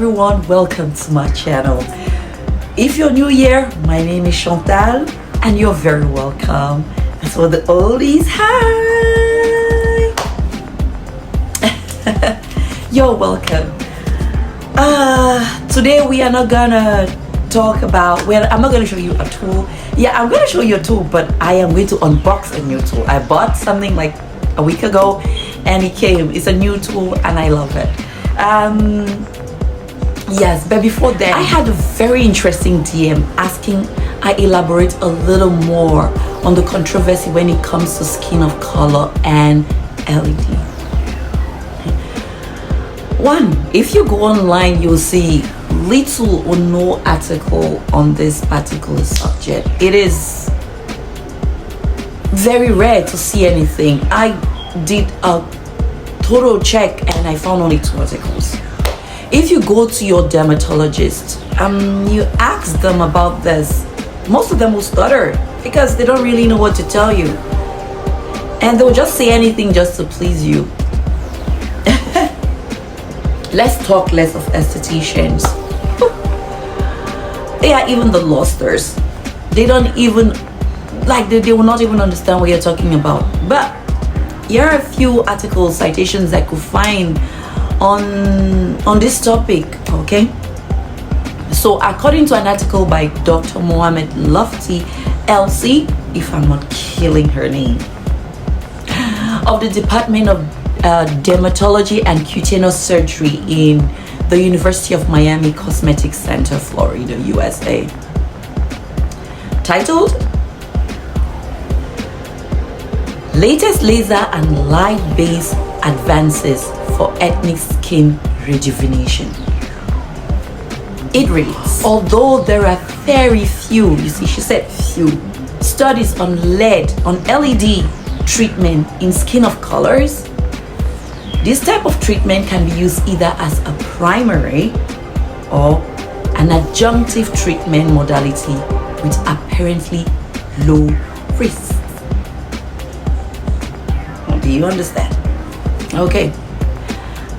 everyone, welcome to my channel. If you're new here, my name is Chantal and you're very welcome. And for the oldies, hi! You're welcome. Today we are not gonna talk about, well, I'm not gonna show you a tool. Yeah, I'm gonna show you a tool, but I am going to unbox a new tool. I bought something like a week ago and it came. It's a new tool and I love it. Yes, but before that, I had a very interesting DM asking I elaborate a little more on the controversy when it comes to skin of color and LED. One, if you go online, you'll see little or no article on this particular subject. It is very rare to see anything. I did a total check and I found only 2 articles. If you go to your dermatologist, you ask them about this, most of them will stutter because they don't really know what to tell you. And they'll just say anything just to please you. Let's talk less of estheticians. They are even the losters. They don't even, like, they will not even understand what you're talking about. But here are a few articles, citations I could find on this topic, okay? So according to an article by Dr. Mohammed Lufti LC, if I'm not killing her name, of the Department of Dermatology and Cutaneous Surgery in the University of Miami Cosmetic Center, Florida, USA, titled Latest Laser and Light-Based Advances for Ethnic Skin Rejuvenation. It reads, although there are very few, you see, she said few, studies on LED treatment in skin of colors, this type of treatment can be used either as a primary or an adjunctive treatment modality with apparently low risks. Do you understand? Okay.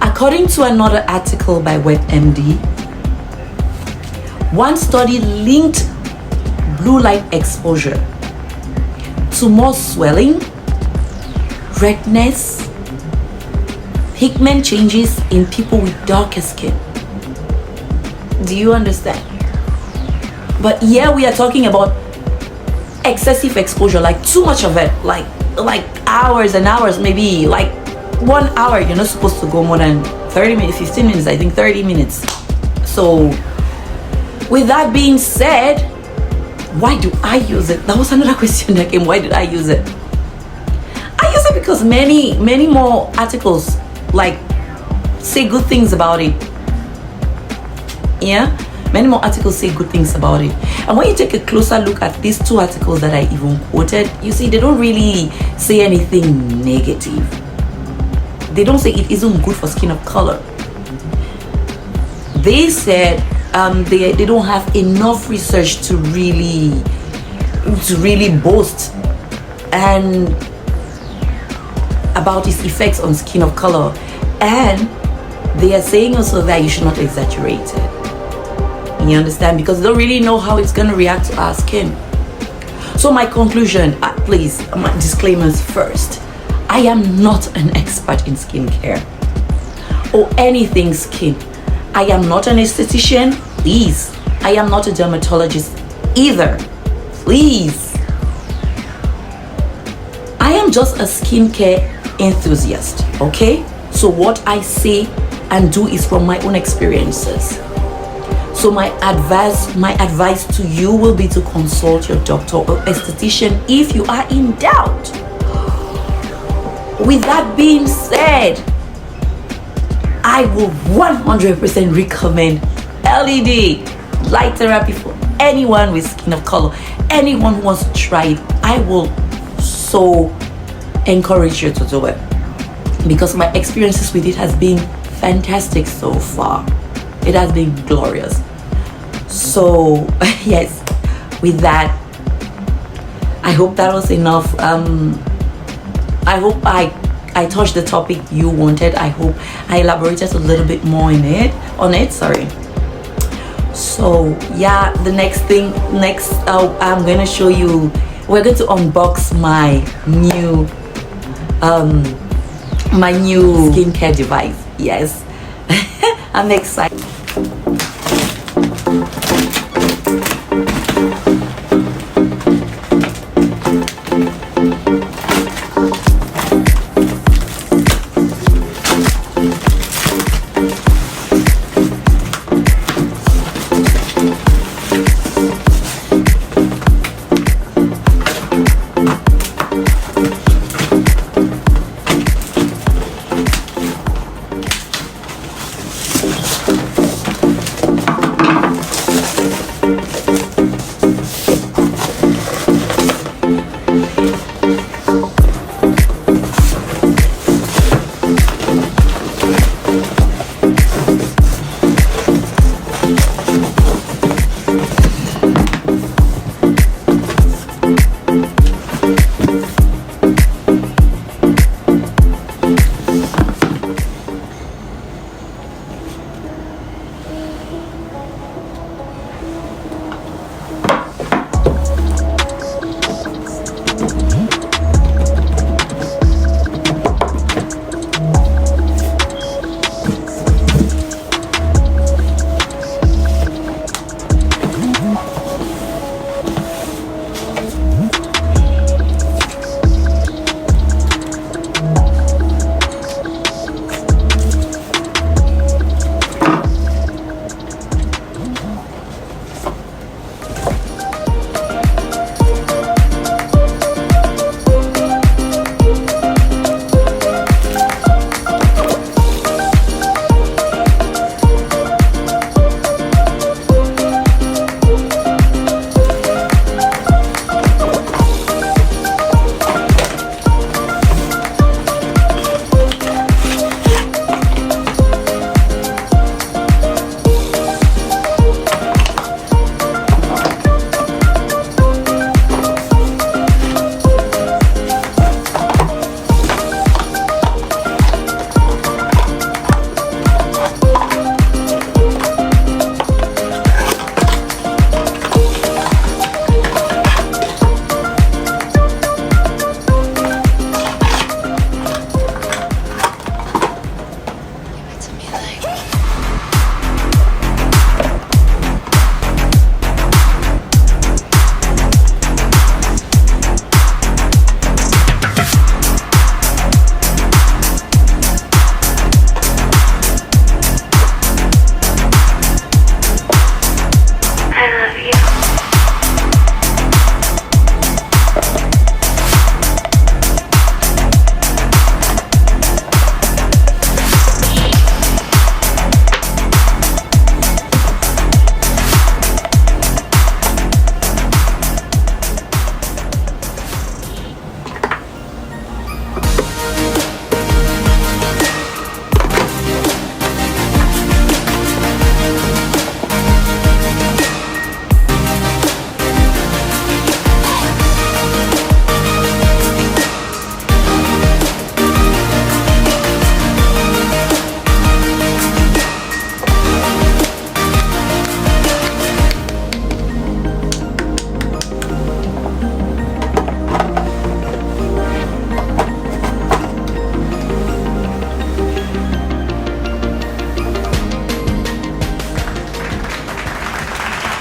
According to another article by WebMD, one study linked blue light exposure to more swelling, redness, pigment changes in people with darker skin. Do you understand? But here we are talking about excessive exposure, like too much of it, like hours and hours, maybe like 1 hour. You're not supposed to go more than 30 minutes, 15 minutes, I think 30 minutes. So with that being said, why do I use it? That was another question that came. Why did I use it? I use it because many more articles like say good things about it. Yeah, many more articles say good things about it. And when you take a closer look at these 2 articles that I even quoted, you see they don't really say anything negative. They don't say it isn't good for skin of color. They said they don't have enough research to really boast and about its effects on skin of color. And they are saying also that you should not exaggerate it. You understand? Because they don't really know how it's going to react to our skin. So my conclusion, please, my disclaimers first. I am not an expert in skincare or anything skin. I am not an esthetician, please. I am not a dermatologist either, please. I am just a skincare enthusiast, okay? So what I say and do is from my own experiences. So my advice to you will be to consult your doctor or esthetician if you are in doubt. With that being said, I will 100% recommend LED light therapy for anyone with skin of color, anyone who wants to try it. I will so encourage you to do it because my experiences with it has been fantastic so far. It has been glorious. So yes, with that, I hope that was enough. I hope I I touched the topic you wanted. I hope I elaborated a little bit more on it. Sorry. So yeah, the next I'm going to show you, we're going to unbox my new skincare device. Yes. I'm excited.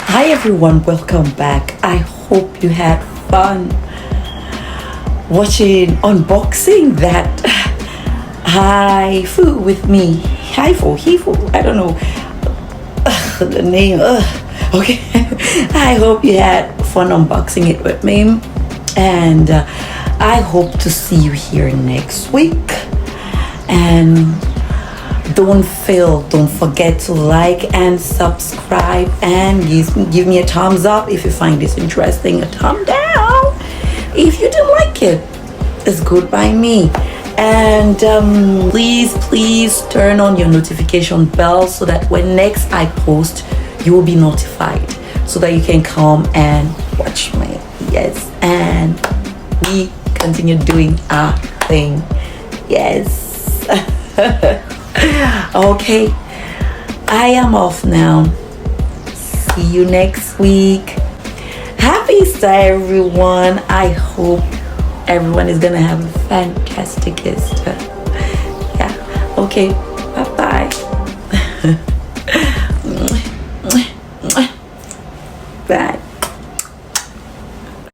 Hi everyone, welcome back. I hope you had fun watching unboxing that Hifu with me. Hifu, I don't know the name. Okay. I hope you had fun unboxing it with me, and I hope to see you here next week. And don't forget to like and subscribe, and give me a thumbs up if you find this interesting, a thumb down if you didn't like it. It's good by me. And please turn on your notification bell so that when next I post, you will be notified, so that you can come and watch me. Yes, and we continue doing our thing. Yes. Okay. I am off now. See you next week. Happy Easter, everyone. I hope everyone is gonna have a fantastic Easter. Yeah. Okay. Bye bye. Bye.